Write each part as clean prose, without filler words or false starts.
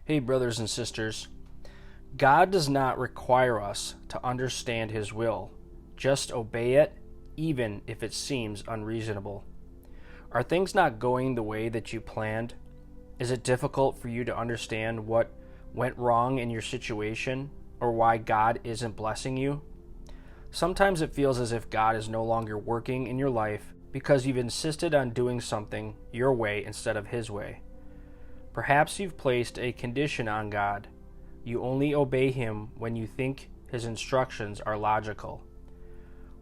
Hey, brothers and sisters. God does not require us to understand His will. Just obey it, even if it seems unreasonable. Are things not going the way that you planned? Is it difficult for you to understand what went wrong in your situation or why God isn't blessing you? Sometimes it feels as if God is no longer working in your life because you've insisted on doing something your way instead of His way. Perhaps you've placed a condition on God. You only obey Him when you think His instructions are logical.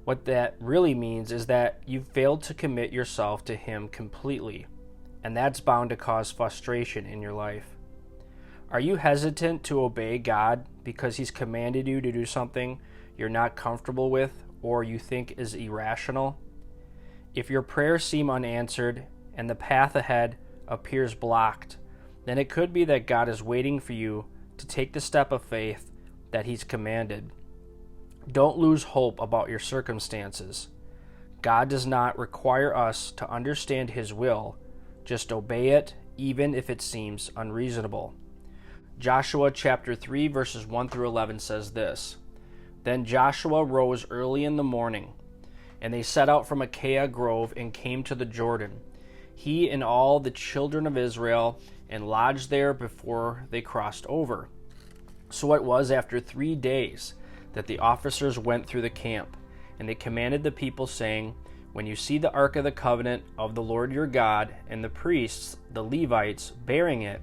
What that really means is that you've failed to commit yourself to Him completely, and that's bound to cause frustration in your life. Are you hesitant to obey God because He's commanded you to do something you're not comfortable with or you think is irrational? If your prayers seem unanswered and the path ahead appears blocked, then it could be that God is waiting for you to take the step of faith that He's commanded. Don't lose hope about your circumstances. God does not require us to understand His will. Just obey it, even if it seems unreasonable. Joshua chapter 3, verses 1 through 11 says this: Then Joshua rose early in the morning, and they set out from Acacia Grove and came to the Jordan, he and all the children of Israel, and lodged there before they crossed over. So it was after 3 days that the officers went through the camp, and they commanded the people, saying, When you see the ark of the covenant of the Lord your God, and the priests, the Levites, bearing it,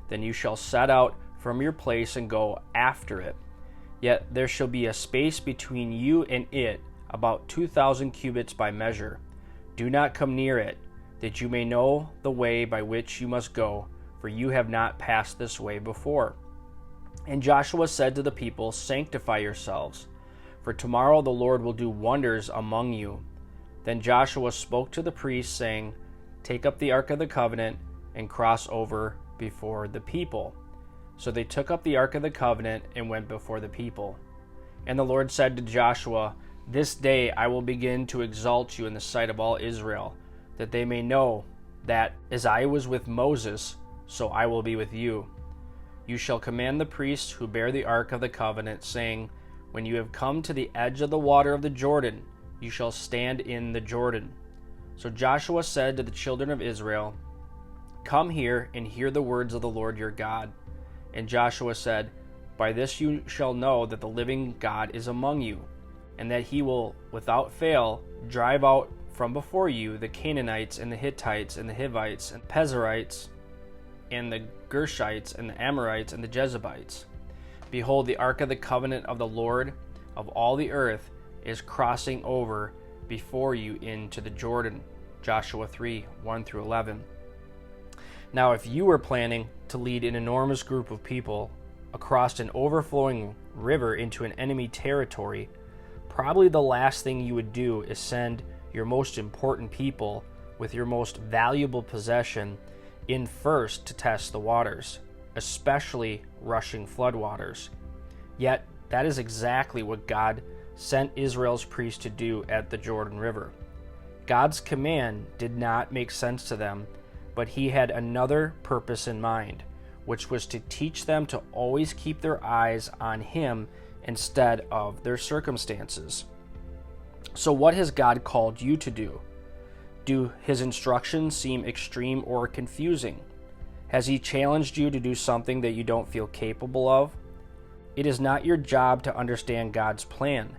then you shall set out from your place and go after it. Yet there shall be a space between you and it, about 2,000 cubits by measure. Do not come near it, that you may know the way by which you must go, for you have not passed this way before. And Joshua said to the people, Sanctify yourselves, for tomorrow the Lord will do wonders among you. Then Joshua spoke to the priests, saying, Take up the ark of the covenant and cross over before the people. So they took up the ark of the covenant and went before the people. And the Lord said to Joshua, This day I will begin to exalt you in the sight of all Israel, that they may know that as I was with Moses, so I will be with you. You shall command the priests who bear the ark of the covenant, saying, When you have come to the edge of the water of the Jordan, you shall stand in the Jordan. So Joshua said to the children of Israel, Come here and hear the words of the Lord your God. And Joshua said, By this you shall know that the living God is among you, and that He will without fail drive out from before you the Canaanites and the Hittites and the Hivites and Perizzites and the Gershites and the Amorites and the Jebusites. Behold, the ark of the covenant of the Lord of all the earth is crossing over before you into the Jordan. Joshua 3, 1 through 11. Now, if you were planning to lead an enormous group of people across an overflowing river into an enemy territory, probably the last thing you would do is send your most important people with your most valuable possession in first to test the waters, especially rushing floodwaters. Yet, that is exactly what God sent Israel's priests to do at the Jordan River. God's command did not make sense to them, but He had another purpose in mind, which was to teach them to always keep their eyes on Him instead of their circumstances. So what has God called you to do? Do His instructions seem extreme or confusing? Has He challenged you to do something that you don't feel capable of? It is not your job to understand God's plan,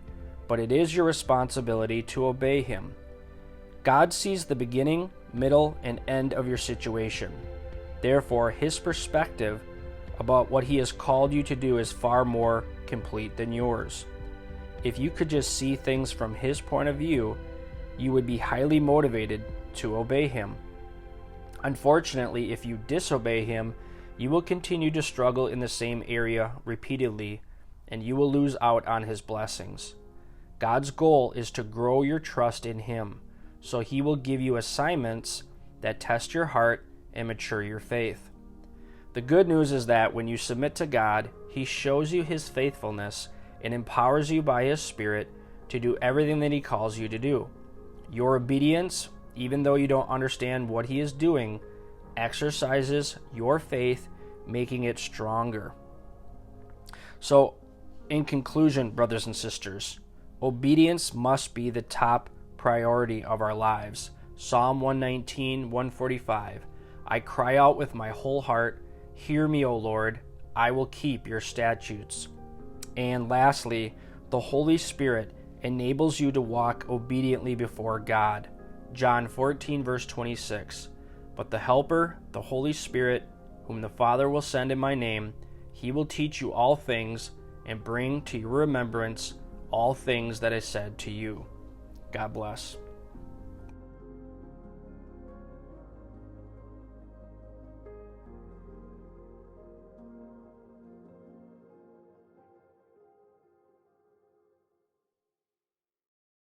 but it is your responsibility to obey Him. God sees the beginning, middle, and end of your situation. Therefore, His perspective about what He has called you to do is far more complete than yours. If you could just see things from His point of view, you would be highly motivated to obey Him. Unfortunately, if you disobey Him, you will continue to struggle in the same area repeatedly, and you will lose out on His blessings. God's goal is to grow your trust in Him, so He will give you assignments that test your heart and mature your faith. The good news is that when you submit to God, He shows you His faithfulness and empowers you by His Spirit to do everything that He calls you to do. Your obedience, even though you don't understand what He is doing, exercises your faith, making it stronger. So, in conclusion, brothers and sisters, obedience must be the top priority of our lives. Psalm 119, 145. I cry out with my whole heart, hear me, O Lord, I will keep your statutes. And lastly, the Holy Spirit enables you to walk obediently before God. John 14, verse 26. But the Helper, the Holy Spirit, whom the Father will send in my name, he will teach you all things and bring to your remembrance all things that I said to you. God bless.